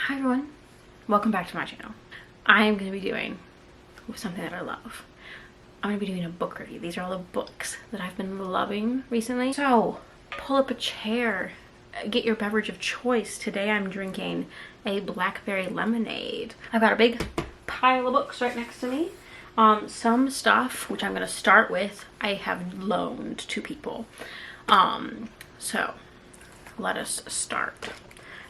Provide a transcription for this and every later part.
Hi everyone, welcome back to my channel. I am going to be doing something that I love. I'm going to be doing a book review. These are all the books that I've been loving recently. So pull up a chair, get your beverage of choice. Today I'm drinking a blackberry lemonade. I've got a big pile of books right next to me. Some stuff, which I'm going to start with, I have loaned to people. So let us start.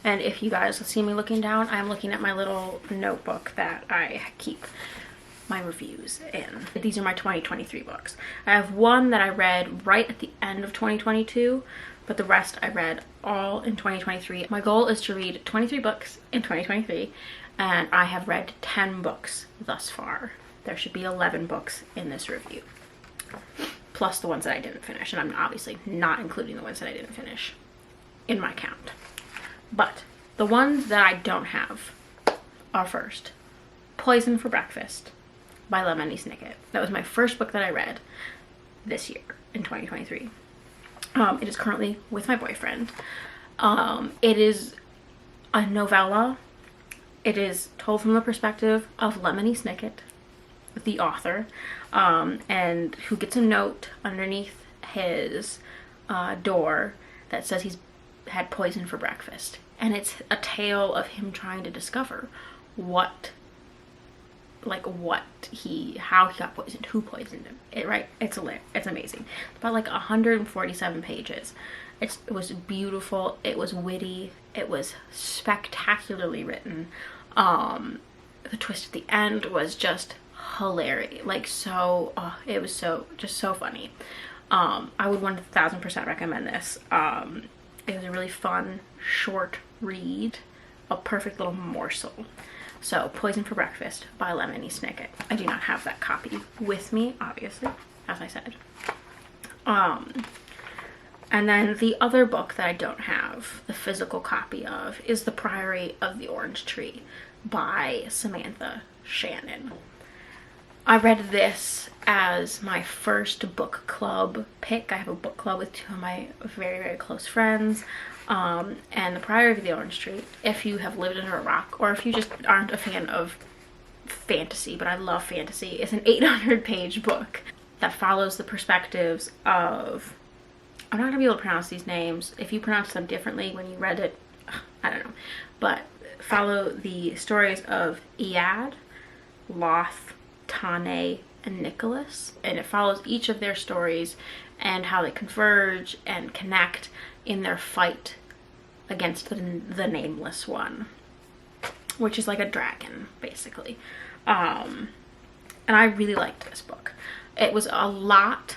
And if you guys see me looking down, I'm looking at my little notebook that I keep my reviews in. These are my 2023 books. I have one that I read right at the end of 2022, but the rest I read all in 2023. My goal is to read 23 books in 2023, and I have read 10 books thus far. There should be 11 books in this review, plus the ones that I didn't finish, and I'm obviously not including the ones that I didn't finish in my count. But the ones that I don't have are first, Poison for Breakfast by Lemony Snicket. That was my first book that I read this year in 2023. It is currently with my boyfriend. It is a novella. It is told from the perspective of Lemony Snicket, the author, and who gets a note underneath his door that says he's had poison for breakfast, and it's a tale of him trying to discover how he got poisoned, who poisoned him. It's amazing. About like 147 pages. It was beautiful, it was witty, it was spectacularly written. The twist at the end was just hilarious, it was so funny. I would 1000% recommend this. It was a really fun, short read, a perfect little morsel. So, Poison for Breakfast by Lemony Snicket. I do not have that copy with me, obviously, as I said. And then the other book that I don't have the physical copy of is The Priory of the Orange Tree by Samantha Shannon. I read this as my first book club pick. I have a book club with two of my very, very close friends. And The Priory of the Orange Tree, if you have lived under a rock, or if you just aren't a fan of fantasy, but I love fantasy, it's an 800-page book that follows the perspectives of, I'm not going to be able to pronounce these names. If you pronounce them differently when you read it, I don't know. But follow the stories of Iad, Loth, Tane, and Nicholas, and it follows each of their stories and how they converge and connect in their fight against the Nameless One, which is like a dragon, basically. And I really liked this book. It was a lot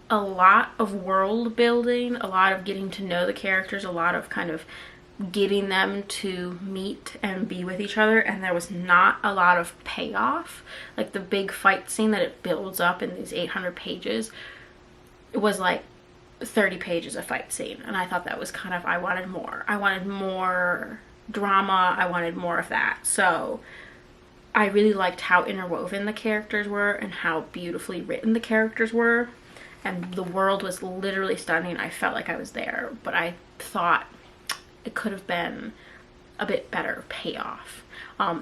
of world building, a lot of getting to know the characters, a lot of kind of getting them to meet and be with each other, and there was not a lot of payoff. Like the big fight scene that it builds up in these 800 pages, it was like 30 pages of fight scene, and I thought that was kind of, I wanted more drama, I wanted more of that. So I really liked how interwoven the characters were and how beautifully written the characters were, and the world was literally stunning. I felt like I was there, but I thought it could have been a bit better payoff.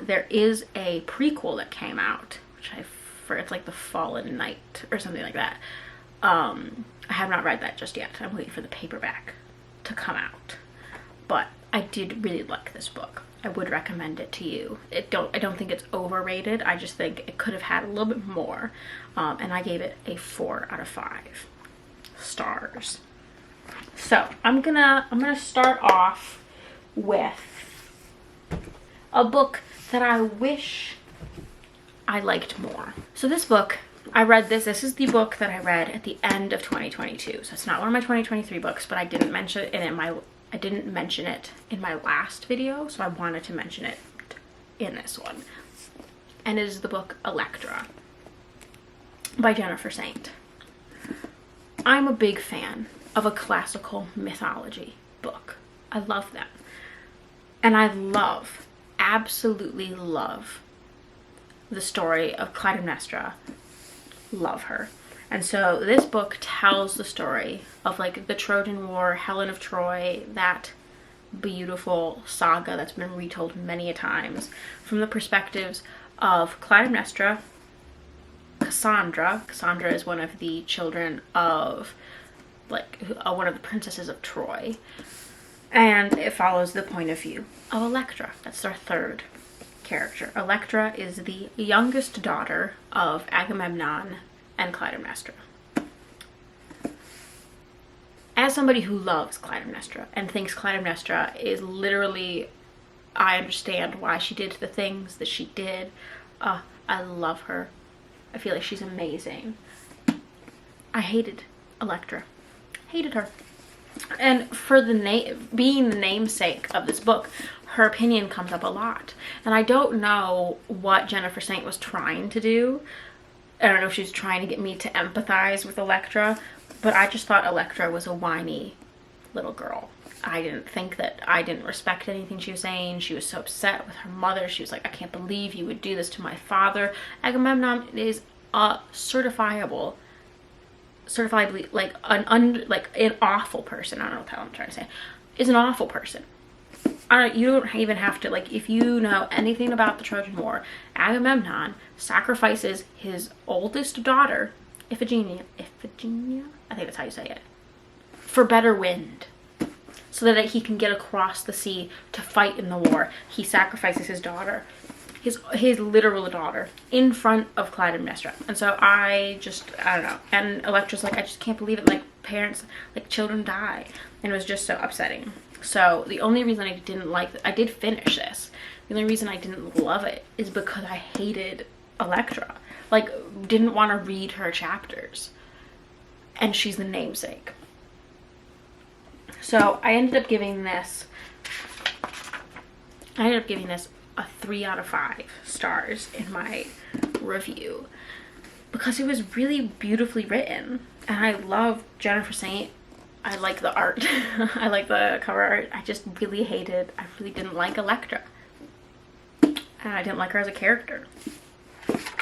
There is a prequel that came out, which it's like The Fallen Knight or something like that. I have not read that just yet. I'm waiting for the paperback to come out. But I did really like this book. I would recommend it to you. I don't think it's overrated. I just think it could have had a little bit more. And I gave it a 4 out of 5 stars. So I'm gonna start off with a book that I wish I liked more. So this book, this is the book that I read at the end of 2022. So it's not one of my 2023 books, but I didn't mention it in my last video, so I wanted to mention it in this one. And it is the book Electra by Jennifer Saint. I'm a big fan of a classical mythology book. I love them. And I absolutely love the story of Clytemnestra. Love her. And so this book tells the story of like the Trojan War, Helen of Troy, that beautiful saga that's been retold many a times from the perspectives of Clytemnestra, Cassandra. Cassandra is one of the children of, like, one of the princesses of Troy. And it follows the point of view of Electra. That's our third character. Electra is the youngest daughter of Agamemnon and Clytemnestra. As somebody who loves Clytemnestra and thinks Clytemnestra is literally, I understand why she did the things that she did. I love her. I feel like she's amazing. I hated Electra. Hated her. And for the being the namesake of this book, her opinion comes up a lot. And I don't know what Jennifer Saint was trying to do. I don't know if she was trying to get me to empathize with Electra, but I just thought Electra was a whiny little girl. I didn't respect anything she was saying. She was so upset with her mother. She was like, I can't believe you would do this to my father. Agamemnon is a certifiably like an awful person. I don't know what the hell I'm trying to say. Is an awful person. You don't even have to, like, if you know anything about the Trojan War, Agamemnon sacrifices his oldest daughter, Iphigenia, I think that's how you say it, for better wind, so that he can get across the sea to fight in the war. He sacrifices his daughter, his literal daughter, in front of Clytemnestra. And so I don't know. And Electra's like, I just can't believe it. Like, parents, like, children die. And it was just so upsetting. So the only reason I didn't like it, I did finish this. The only reason I didn't love it is because I hated Electra. Like, didn't want to read her chapters. And she's the namesake. So I ended up giving this a 3 out of 5 stars in my review, because it was really beautifully written. And I love Jennifer Saint. I like the art. I like the cover art. I really didn't like Electra. And I didn't like her as a character.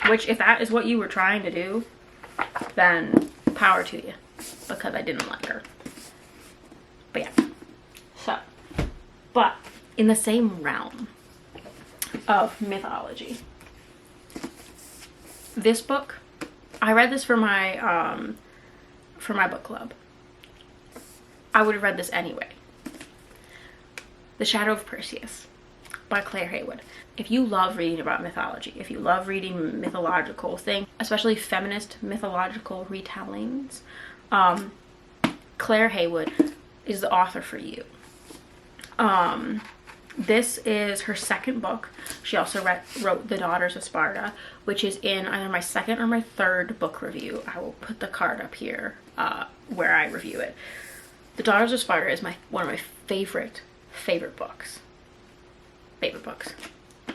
Which, if that is what you were trying to do, then power to you. Because I didn't like her. But yeah. So, but in the same realm of mythology, this book, I read this for my book club. I would have read this anyway. The Shadow of Perseus by Claire Haywood. If you love reading about mythology, if you love reading mythological things, especially feminist mythological retellings, Claire Haywood is the author for you. This is her second book. She also wrote The Daughters of Sparta, which is in either my second or my third book review. I will put the card up here where I review it. The Daughters of Sparta is one of my favorite books.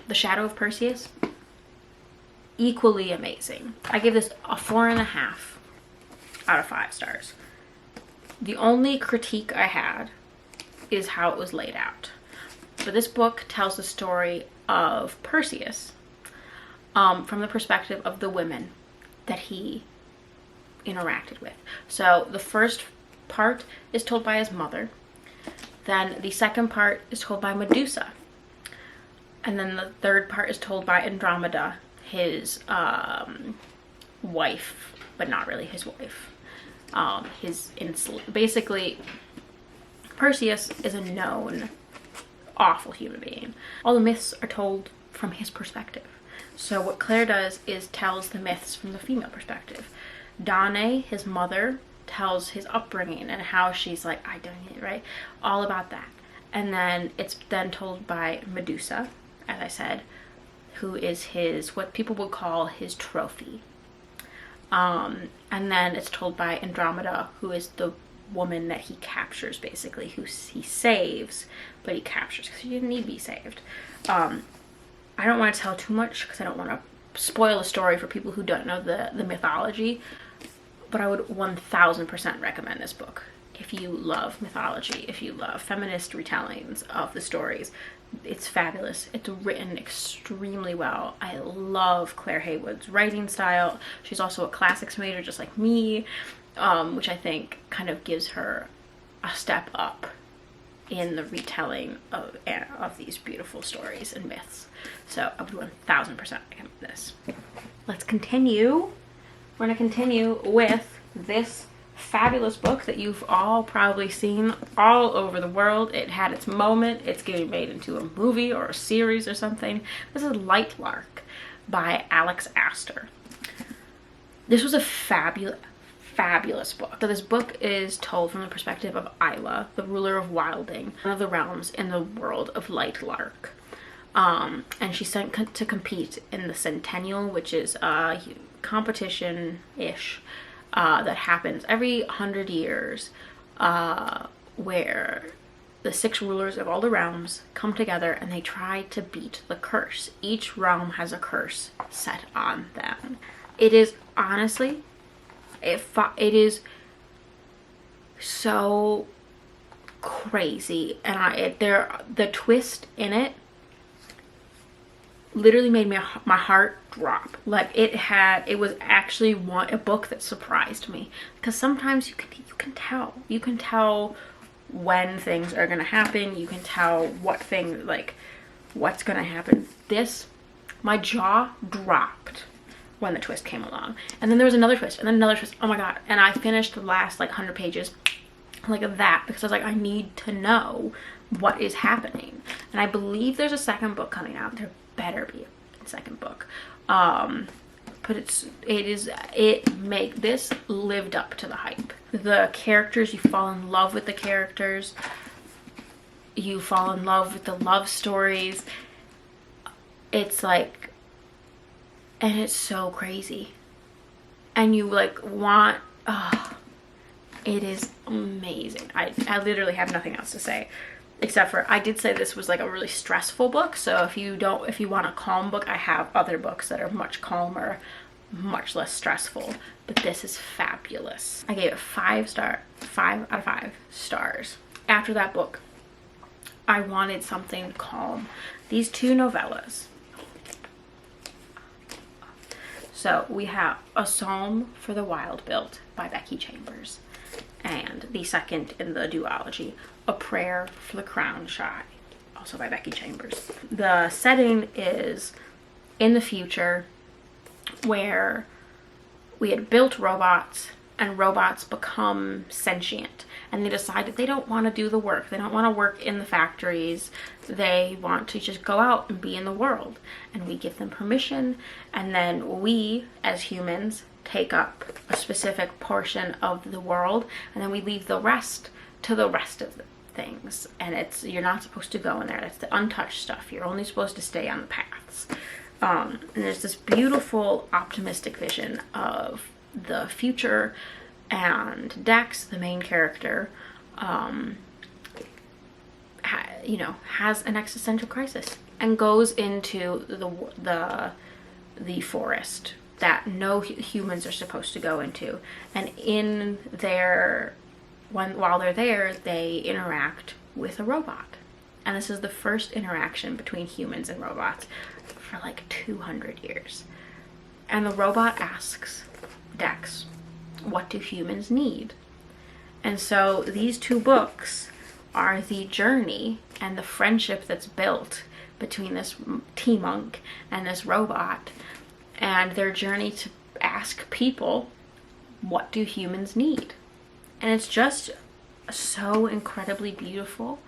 The Shadow of Perseus, equally amazing. I give this a 4.5 out of 5 stars. The only critique I had is how it was laid out. But this book tells the story of Perseus from the perspective of the women that he interacted with. So the first part is told by his mother. Then the second part is told by Medusa. And then the third part is told by Andromeda, his wife, but not really his wife. Basically, Perseus is a known awful human being. All the myths are told from his perspective. So what Claire does is tells the myths from the female perspective. Danae, his mother, tells his upbringing and how she's like, I don't need it, right? All about that. And then it's then told by Medusa, as I said, who is what people would call his trophy. And then it's told by Andromeda, who is the woman that he captures, basically, who he saves, but he captures because he didn't need to be saved. I don't want to tell too much because I don't want to spoil the story for people who don't know the mythology, but I would 1000% recommend this book. If you love mythology, if you love feminist retellings of the stories, it's fabulous. It's written extremely well. I love Claire Haywood's writing style. She's also a classics major, just like me, which I think kind of gives her a step up in the retelling of these beautiful stories and myths. So I would 1000% recommend this. Let's continue. We're going to continue with this fabulous book that you've all probably seen all over the world. It had its moment. It's getting made into a movie or a series or something. This is Light Lark by Alex Astor. This was a fabulous book. So this book is told from the perspective of Isla, the ruler of Wilding, one of the realms in the world of Light Lark. And she's sent to compete in the Centennial, which is a competition-ish that happens every 100 years, where the 6 rulers of all the realms come together and they try to beat the curse. Each realm has a curse set on them. It is honestly, it is so crazy, and the twist in it literally made my heart drop. Like it was actually a book that surprised me, because sometimes you can tell when things are gonna happen. You can tell what's gonna happen. My jaw dropped when the twist came along, and then there was another twist, and then another twist. Oh my god. And I finished the last 100 pages like that, because I was like, I need to know what is happening. And I believe there's a second book coming out. There better be a second book. But this lived up to the hype. The characters, you fall in love with the characters, you fall in love with the love stories. It's like, and it's so crazy, and you want, it is amazing. I literally have nothing else to say, except for I did say this was like a really stressful book. So if you want a calm book, I have other books that are much calmer, much less stressful, but this is fabulous. I gave it 5 out of 5 stars. After that book, I wanted something calm. These 2 novellas. So we have A Psalm for the Wild-Built by Becky Chambers, and the second in the duology, A Prayer for the Crown-Shy, also by Becky Chambers. The setting is in the future, where we had built robots, and robots become sentient, and they decide that they don't want to do the work. They don't want to work in the factories. They want to just go out and be in the world, and we give them permission, and then we as humans take up a specific portion of the world, and then we leave the rest to the rest of the things. And you're not supposed to go in there. That's the untouched stuff. You're only supposed to stay on the paths. And there's this beautiful optimistic vision of the future, and Dex, the main character, has an existential crisis and goes into the forest that no humans are supposed to go into, and while they're there, they interact with a robot. And this is the first interaction between humans and robots for like 200 years. And the robot asks Dex, what do humans need? And so these 2 books are the journey and the friendship that's built between this T-Monk and this robot, and their journey to ask people, what do humans need? And it's just so incredibly beautiful,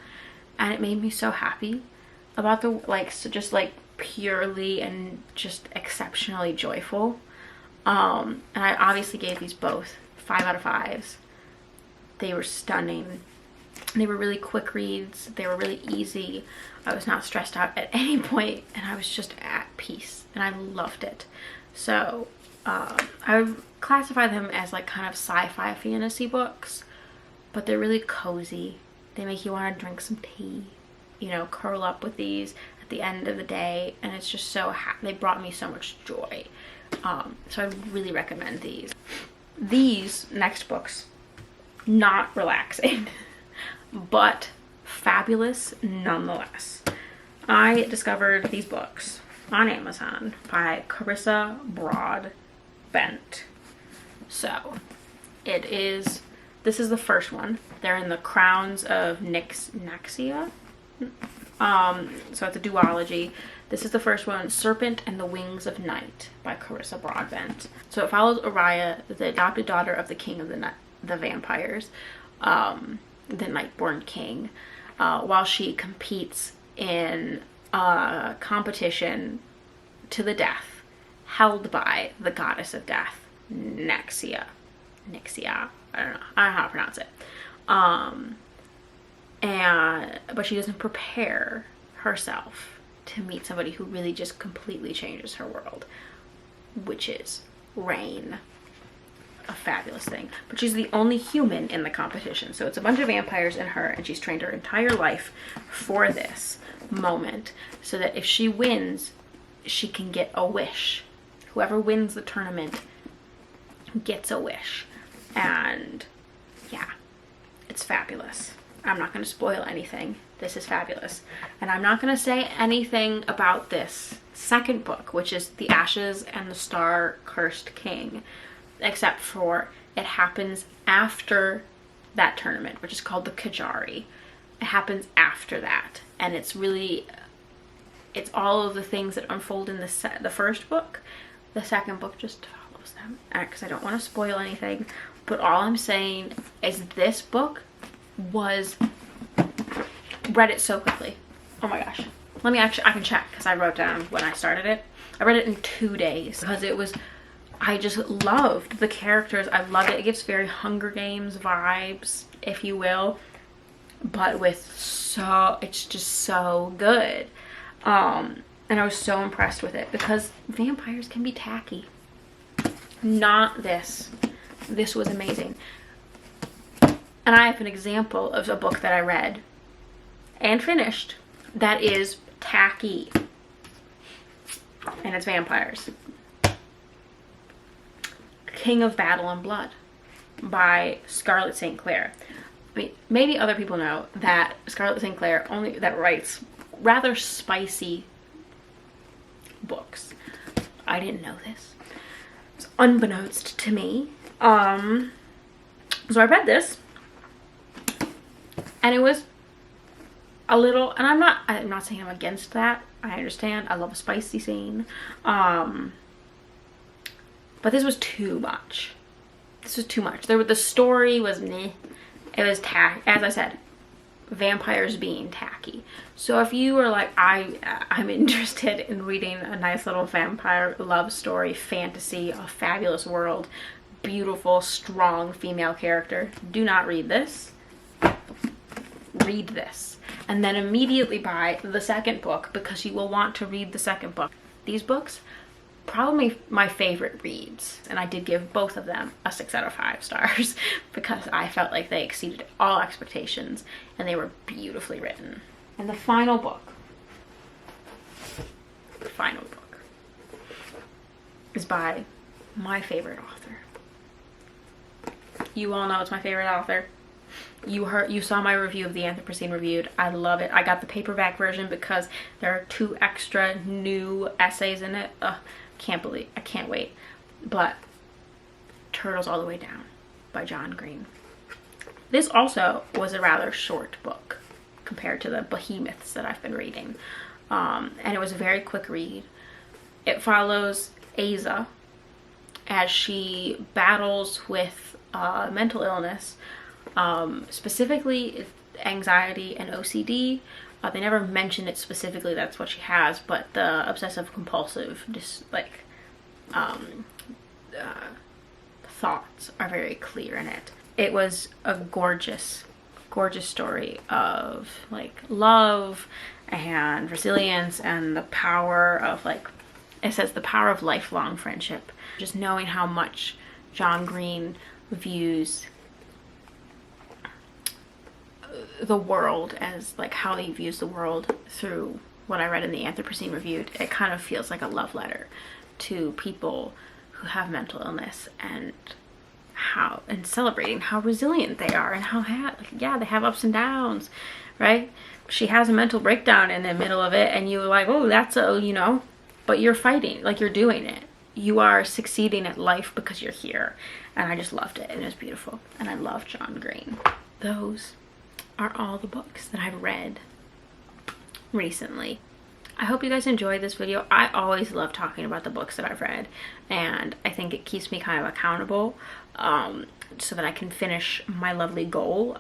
and it made me so happy about purely and just exceptionally joyful. And I obviously gave these both 5 out of 5s. They were stunning. They were really quick reads. They were really easy. I was not stressed out at any point, and I was just at peace, and I loved it. So I would classify them as like kind of sci-fi fantasy books, but they're really cozy. They make you want to drink some tea, curl up with these at the end of the day, and it's just so they brought me so much joy. So I really recommend these. These next books, not relaxing, but fabulous nonetheless. I discovered these books on Amazon by Carissa Broadbent. So this is the first one. They're in the Crowns of Nyxia. So it's a duology. This is the first one, Serpent and the Wings of Night by Carissa Broadbent. So it follows Araya, the adopted daughter of the king of the vampires, the Nightborn king, while she competes in a competition to the death held by the goddess of death, Nyxia. I don't know how to pronounce it. But she doesn't prepare herself to meet somebody who really just completely changes her world, which is Rain. A fabulous thing. But she's the only human in the competition, so it's a bunch of vampires and her, and she's trained her entire life for this moment, so that if she wins, she can get a wish. Whoever wins the tournament gets a wish. And yeah, it's fabulous. I'm not going to spoil anything. This is fabulous. And I'm not going to say anything about this second book, which is The Ashes and the Star-Cursed King, except for it happens after that tournament, which is called the Kajari. It happens after that. And it's it's all of the things that unfold in the first book. The second book just follows them, because I don't want to spoil anything. But all I'm saying is this book read it so quickly. Oh my gosh. I can check, because I wrote down when I started it. I read it in 2 days, because I just loved the characters. I loved it. It gives very Hunger Games vibes, if you will, but it's just so good. And I was so impressed with it, because vampires can be tacky. Not this. This was amazing. And I have an example of a book that I read and finished that is tacky, and it's vampires. King of Battle and Blood by Scarlett St. Clair. I mean, maybe other people know that Scarlett St. Clair writes rather spicy books. I didn't know this. It's unbeknownst to me. So I read this, and it was a little, and I'm not saying I'm against that. I understand. I love a spicy scene. But this was too much. This was too much. The story was meh. It was as I said, vampires being tacky. So if you are like, I'm interested in reading a nice little vampire love story, fantasy, a fabulous world, beautiful, strong female character, do not read this. Read this. And then immediately buy the second book, because you will want to read the second book. These books, probably my favorite reads, and I did give both of them a 6 out of 5 stars because I felt like they exceeded all expectations and they were beautifully written. And the final book is by my favorite author. You all know it's my favorite author. You saw my review of the Anthropocene Reviewed. I love it. I got the paperback version because there are 2 extra new essays in it. I can't wait. But Turtles All the Way Down by John Green. This also was a rather short book compared to the behemoths that I've been reading. And it was a very quick read. It follows Aza as she battles with mental illness, specifically anxiety and OCD. They never mention it specifically, that's what she has, but the obsessive compulsive thoughts are very clear in it. It was a gorgeous story of like love and resilience and the power of, like, it says the power of lifelong friendship. Just knowing how much John Green views the world as, like, how he views the world through what I read in the Anthropocene Reviewed. It kind of feels like a love letter to people who have mental illness, and celebrating how resilient they are, and how they have ups and downs, right? She has a mental breakdown in the middle of it, and you're like, oh, that's but you're fighting, like, you're doing it. You are succeeding at life because you're here. And I just loved it, and it was beautiful. And I love John Green. those are all the books that I've read recently. I hope you guys enjoyed this video. I always love talking about the books that I've read, and I think it keeps me kind of accountable, so that I can finish my lovely goal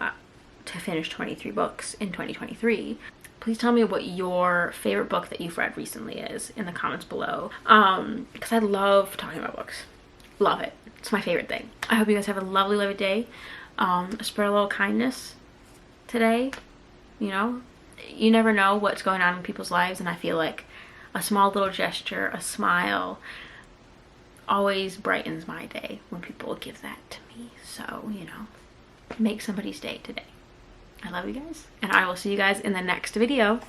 to finish 23 books in 2023. Please tell me what your favorite book that you've read recently is in the comments below, because I love talking about books. Love it. It's my favorite thing. I hope you guys have a lovely, lovely day. Spread a little kindness today. You know, you never know what's going on in people's lives, and I feel like a small little gesture, a smile, always brightens my day when people give that to me. So, you know, make somebody's day today. I love you guys, and I will see you guys in the next video.